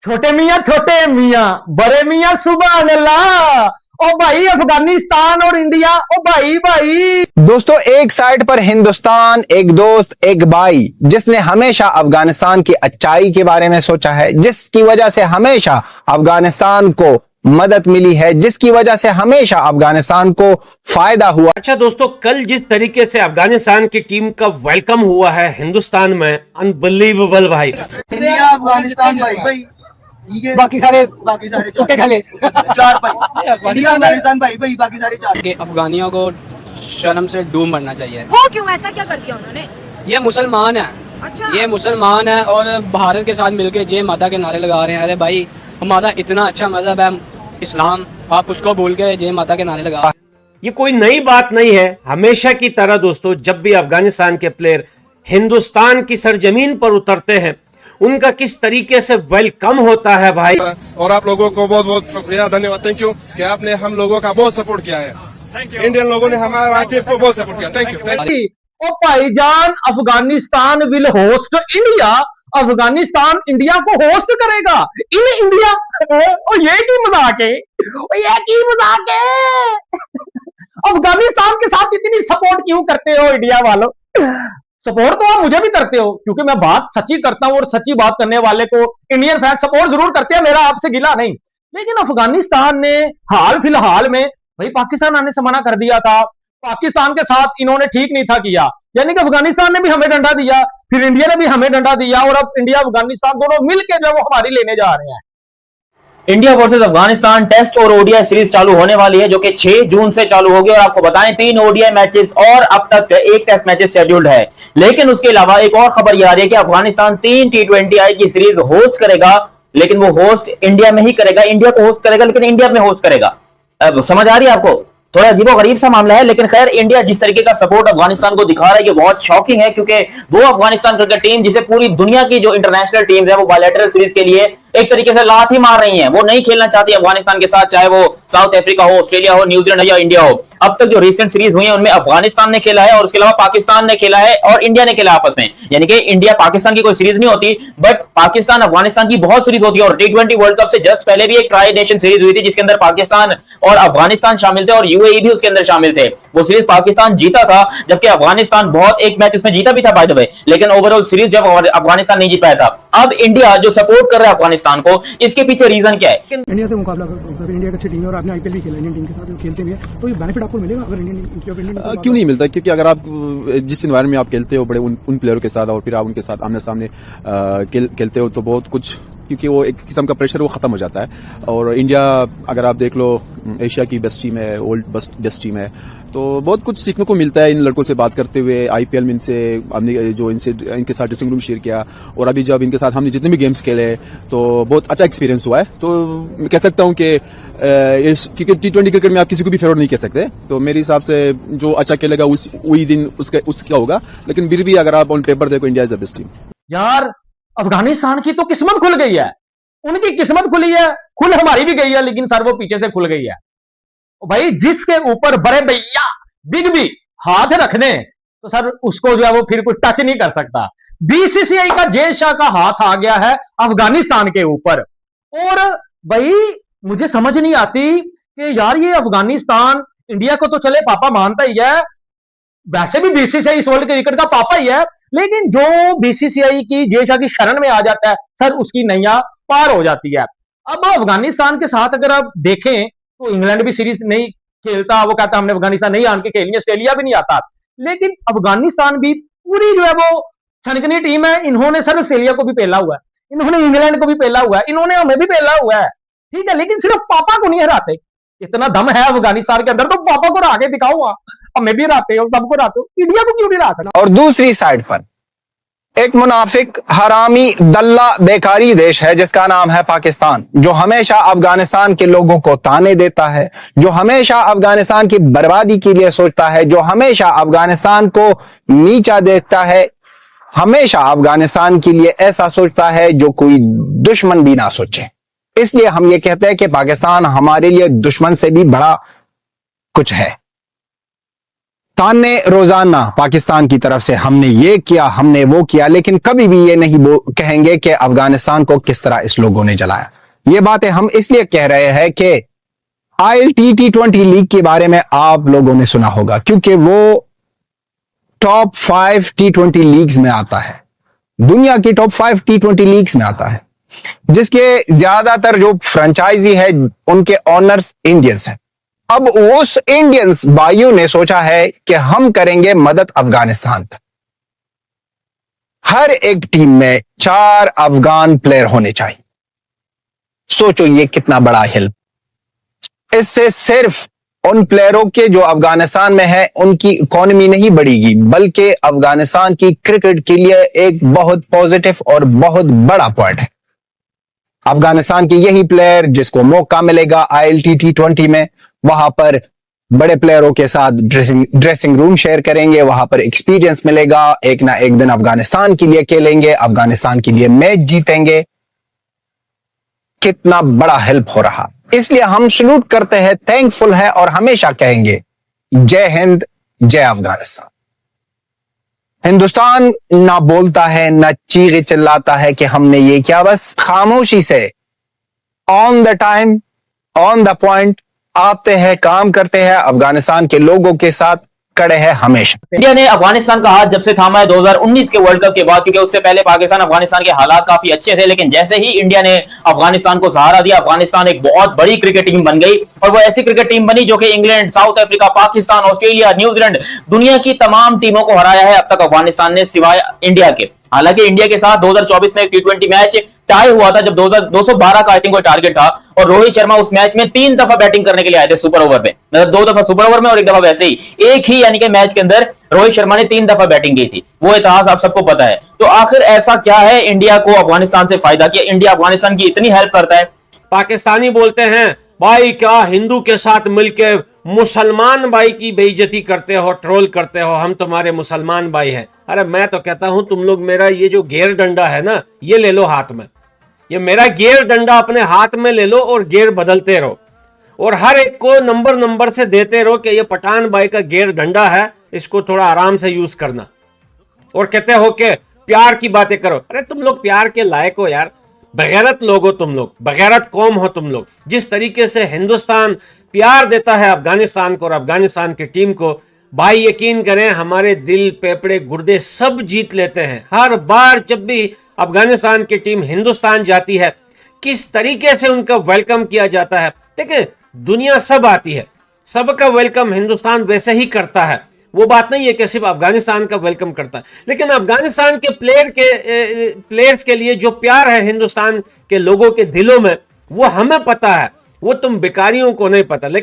छोटे मियाँ बड़े मियाँ सुबह अल्लाह। ओ भाई अफगानिस्तान और इंडिया, ओ भाई भाई। दोस्तों, एक साइड पर हिंदुस्तान, एक दोस्त, एक भाई, जिसने हमेशा अफगानिस्तान की अच्छाई के बारे में सोचा है, जिसकी वजह से हमेशा अफगानिस्तान को मदद मिली है, जिसकी वजह से हमेशा अफगानिस्तान को फायदा हुआ। अच्छा दोस्तों, कल जिस तरीके से अफगानिस्तान की टीम का वेलकम हुआ है हिंदुस्तान में, अनबिलीवेबल भाई। इंडिया अफगानिस्तान भाई बाकी सारे चुके खेले चार भाई। इंडिया अफगानिस्तान भाई बाकी सारे चार। के अफगानियों को शर्म से डूब मरना चाहिए। वो क्यों, ऐसा क्या कर दिया उन्होंने? ये मुसलमान है। अच्छा। ये मुसलमान है और भारत के साथ मिलके जय माता के नारे लगा रहे हैं। अरे भाई, हमारा इतना अच्छा मजहब है इस्लाम, आप उसको भूल के जय माता के नारे लगा। ये कोई नई बात नहीं है। हमेशा की तरह दोस्तों, जब भी अफगानिस्तान के प्लेयर हिंदुस्तान की सरजमीन पर उतरते हैं, उनका किस तरीके से वेलकम होता है भाई। और आप लोगों को बहुत बहुत शुक्रिया, धन्यवाद, थैंक यू कि आपने हम लोगों का बहुत सपोर्ट किया है। इंडियन लोगों ने हमारा टीम को बहुत सपोर्ट किया, थैंक यू। ओ भाईजान, Afghanistan will host India. Afghanistan India को होस्ट करेगा इन इंडिया। ओ ये की मजाक है, ओ ये की मजाक है। अफगानिस्तान के साथ इतनी सपोर्ट क्यों करते हो इंडिया वालों? सपोर्ट तो आप मुझे भी करते हो, क्योंकि मैं बात सच्ची करता हूं और सच्ची बात करने वाले को इंडियन फैन सपोर्ट जरूर करते हैं, मेरा आपसे गिला नहीं। लेकिन अफगानिस्तान ने हाल फिलहाल में भाई पाकिस्तान आने से मना कर दिया था। पाकिस्तान के साथ इन्होंने ठीक नहीं था किया, यानी कि अफगानिस्तान ने भी हमें डंडा दिया, फिर इंडिया ने भी हमें डंडा दिया, और अब इंडिया अफगानिस्तान दोनों मिलकर जो वो हमारी लेने जा रहे हैं। इंडिया वर्सेस अफगानिस्तान टेस्ट और ओडीआई सीरीज चालू होने वाली है, जो कि 6 जून से चालू होगी। और आपको बताएं 3 ओडीआई मैचेस और अब तक 1 टेस्ट मैचेस शेड्यूल्ड है। लेकिन उसके अलावा एक और खबर यह आ रही है कि अफगानिस्तान 3 T20I की सीरीज होस्ट करेगा, लेकिन वो होस्ट इंडिया में ही करेगा। इंडिया को होस्ट करेगा, लेकिन इंडिया में होस्ट करेगा। अब समझ आ रही है आपको? थोड़ा अजीबोगरीब सा मामला है, लेकिन खैर, इंडिया जिस तरीके का सपोर्ट अफगानिस्तान को दिखा रहा है, ये बहुत शॉकिंग है, क्योंकि वो अफगानिस्तान क्रिकेट टीम, जिसे पूरी दुनिया की जो इंटरनेशनल टीम्स है, वो बायलैटरल सीरीज के लिए एक तरीके से लात ही मार रही हैं। वो नहीं खेलना चाहती अफगानिस्तान के साथ, चाहे वो साउथ अफ्रीका हो, ऑस्ट्रेलिया हो, न्यूजीलैंड हो या इंडिया हो। अब तक जो रिसेंट सीरीज हुई है, उनमें अफगानिस्तान ने खेला है और उसके अलावा पाकिस्तान ने खेला है और इंडिया ने खेला आपस में। यानी कि इंडिया पाकिस्तान की कोई सीरीज नहीं होती, बट पाकिस्तान अफगानिस्तान की बहुत सीरीज होती है। और T20 वर्ल्ड कप से जस्ट पहले भी एक ट्राई नेशन सीरीज हुई थी, जिसके अंदर पाकिस्तान और अफगानिस्तान शामिल थे और यूएई भी उसके अंदर शामिल थे। वो सीरीज पाकिस्तान जीता था, जबकि अफगानिस्तान बहुत एक मैच उसमें जीता भी था बाय द वे, लेकिन ओवरऑल सीरीज जब अफगानिस्तान नहीं जीत पाया था। अब इंडिया जो सपोर्ट कर रहा है अफगानिस्तान को, इसके पीछे रीजन क्या है? इंडिया से मुकाबला कर इंडिया की अच्छी टीम है और आपने आईपीएल भी खेला इंडियन टीम के साथ, खेलते भी है, तो ये बेनिफिट आपको मिलेगा अगर इंडियन क्यों नहीं मिलता? क्योंकि अगर आप जिस एनवायरमेंट में आप खेलते हो, बड़े उन प्लेयरों के साथ, और फिर आप उनके साथ आमने सामने खेलते हो, तो बहुत कुछ, क्योंकि वो एक किस्म का प्रेशर वो खत्म हो जाता है। और इंडिया, अगर आप देख लो, एशिया की बेस्ट टीम है, ओल्ड बेस्ट टीम है, तो बहुत कुछ सीखने को मिलता है इन लड़कों से बात करते हुए। आईपीएल में हमने जो इनके साथ ड्रेसिंग रूम शेयर किया, और अभी जब इनके साथ हमने जितने भी गेम्स खेले, तो बहुत अच्छा एक्सपीरियंस हुआ है। तो मैं कह सकता हूं कि क्योंकि T20 क्रिकेट में आप किसी को भी फेवर नहीं कह सकते, तो मेरे हिसाब से जो अच्छा खेलेगा वही दिन उसका होगा। लेकिन फिर भी अगर आप ऑन पेपर देखो, India is the best team. यार, अफगानिस्तान की तो किस्मत खुल गई है, उनकी किस्मत खुली है, खुल हमारी भी गई है, लेकिन सर वो पीछे से खुल गई है। भाई, जिसके ऊपर बड़े भैया बिग बी हाथ रखने, तो सर उसको जो है वो फिर कोई टच नहीं कर सकता। बीसीसीआई का जय शाह का हाथ आ गया है अफगानिस्तान के ऊपर। और भाई, मुझे समझ नहीं आती कि यार, ये अफगानिस्तान इंडिया को तो चले पापा मानता ही है, वैसे भी बीसीसीआई इस वर्ल्ड क्रिकेट का पापा ही है, लेकिन जो बीसीसीआई की जय शाह की शरण में आ जाता है, सर उसकी नैया पार हो जाती है। अब अफगानिस्तान के साथ अगर आप देखें, तो इंग्लैंड भी सीरीज नहीं खेलता, वो कहता हमने अफगानिस्तान नहीं आन के खेलनी, ऑस्ट्रेलिया भी नहीं आता। लेकिन अफगानिस्तान भी पूरी जो है वो छनकनी टीम है। इन्होंने सर ऑस्ट्रेलिया को भी पेला हुआ है, इन्होंने इंग्लैंड को भी पेला हुआ है, इन्होंने हमें भी पेला हुआ है, ठीक है, लेकिन सिर्फ पापा को नहीं हराते। इतना दम है अफगानिस्तान के अंदर, तो पापा को हरा के दिखाओ, हमें भी हराते हो, सबको हराते हो, इंडिया को क्यों नहीं हरा सकते? और दूसरी साइड पर एक मुनाफिक, हरामी, दल्ला, बेकारी देश है जिसका नाम है पाकिस्तान, जो हमेशा अफगानिस्तान के लोगों को ताने देता है, जो हमेशा अफगानिस्तान की बर्बादी के लिए सोचता है, जो हमेशा अफगानिस्तान को नीचा देखता है, हमेशा अफगानिस्तान के लिए ऐसा सोचता है जो कोई दुश्मन भी ना सोचे। इसलिए हम ये कहते हैं कि पाकिस्तान हमारे लिए दुश्मन से भी बड़ा कुछ है। ताने रोजाना पाकिस्तान की तरफ से हमने ये किया, हमने वो किया, लेकिन कभी भी ये नहीं कहेंगे कि अफगानिस्तान को किस तरह इस लोगों ने जलाया। ये बातें हम इसलिए कह रहे हैं कि ILT T20 लीग के बारे में आप लोगों ने सुना होगा, क्योंकि वो टॉप 5 T20 लीग्स में आता है, दुनिया की टॉप 5 T20 लीग्स में आता है, जिसके ज्यादातर जो फ्रेंचाइजी है उनके ऑनर्स इंडियंस हैं। अब उस इंडियंस भाइयों ने सोचा है कि हम करेंगे मदद अफगानिस्तान का। हर एक टीम में 4 अफगान प्लेयर होने चाहिए। सोचो ये कितना बड़ा हेल्प। इससे सिर्फ उन प्लेयरों के जो अफगानिस्तान में है उनकी इकोनॉमी नहीं बढ़ेगी, बल्कि अफगानिस्तान की क्रिकेट के लिए एक बहुत पॉजिटिव और बहुत बड़ा पॉइंट है। अफगानिस्तान के यही प्लेयर जिसको मौका मिलेगा ILT T20 में, वहां पर बड़े प्लेयरों के साथ ड्रेसिंग रूम शेयर करेंगे, वहां पर एक्सपीरियंस मिलेगा, एक ना एक दिन अफगानिस्तान के लिए खेलेंगे, अफगानिस्तान के लिए मैच जीतेंगे। कितना बड़ा हेल्प हो रहा, इसलिए हम सल्यूट करते हैं, थैंकफुल है और हमेशा कहेंगे जय हिंद, जय अफगानिस्तान। हिंदुस्तान ना बोलता है, ना चीखे चिल्लाता है कि हमने ये किया, बस खामोशी से on the time, on the point आते हैं, काम करते हैं, अफगानिस्तान के लोगों के साथ खड़े हैं हमेशा। इंडिया ने अफगानिस्तान का हाथ जब से थामा है 2019 के वर्ल्ड कप के बाद, क्योंकि उससे पहले पाकिस्तान अफगानिस्तान के हालात काफी अच्छे थे, लेकिन जैसे ही इंडिया ने अफगानिस्तान को सहारा दिया, अफगानिस्तान एक बहुत बड़ी क्रिकेट टीम बन गई। और वो ऐसी क्रिकेट टीम बनी जो कि England, south Africa, Pakistan, Australia, New Zealand, दुनिया की तमाम टीमों को हराया है अब तक अफगानिस्तान ने, सिवाय इंडिया के। हालांकि इंडिया के साथ 2024 में एक T20 मैच टाई हुआ था, जब 212 का आई थिंक कोई टारगेट था, और रोहित शर्मा उस मैच में 3 दफा बैटिंग करने के लिए आए थे सुपर ओवर में, मतलब 2 दफा सुपर ओवर में और 1 दफा वैसे ही, एक ही यानी कि मैच के अंदर रोहित शर्मा ने 3 दफा बैटिंग की थी। वो इतिहास आप सबको पता है। तो आखिर ऐसा क्या है इंडिया को अफगानिस्तान से फायदा, कि इंडिया अफगानिस्तान की इतनी हेल्प करता है? पाकिस्तानी बोलते हैं भाई क्या हिंदू के साथ मिलके मुसलमान भाई की बेइज्जती करते हो, ट्रोल करते हो, हम तुम्हारे मुसलमान भाई हैं। अरे मैं तो कहता हूं तुम लोग मेरा ये जो गेर डंडा है ना, ये ले लो हाथ में, ये मेरा गेर डंडा अपने हाथ में ले लो और गेर बदलते रहो, और हर एक को नंबर से देते रहो कि ये पठान भाई का गेर डंडा है, इसको थोड़ा आराम से यूज करना। और कहते हो कि प्यार की बातें करो। अरे तुम लोग प्यार के लायक हो यार, बगैरत लोग हो तुम लोग, बगैरत कौम हो तुम लोग। जिस तरीके से हिंदुस्तान प्यार देता है अफगानिस्तान को और अफगानिस्तान की टीम को, भाई यकीन करें हमारे दिल, फेफड़े, गुर्दे सब जीत लेते हैं। हर बार जब भी अफगानिस्तान की टीम हिंदुस्तान जाती है, किस तरीके से उनका वेलकम किया जाता है। देखिए दुनिया सब आती है, सबका वेलकम हिंदुस्तान वैसे ही करता है। वो बात नहीं है कि सिर्फ अफगानिस्तान का वेलकम करता है, लेकिन अफगानिस्तान के प्लेयर्स के लिए जो प्यार है हिंदुस्तान के लोगों के दिलों में, वो हमें पता है, वो तुम बेकारियों को नहीं पता। लेकिन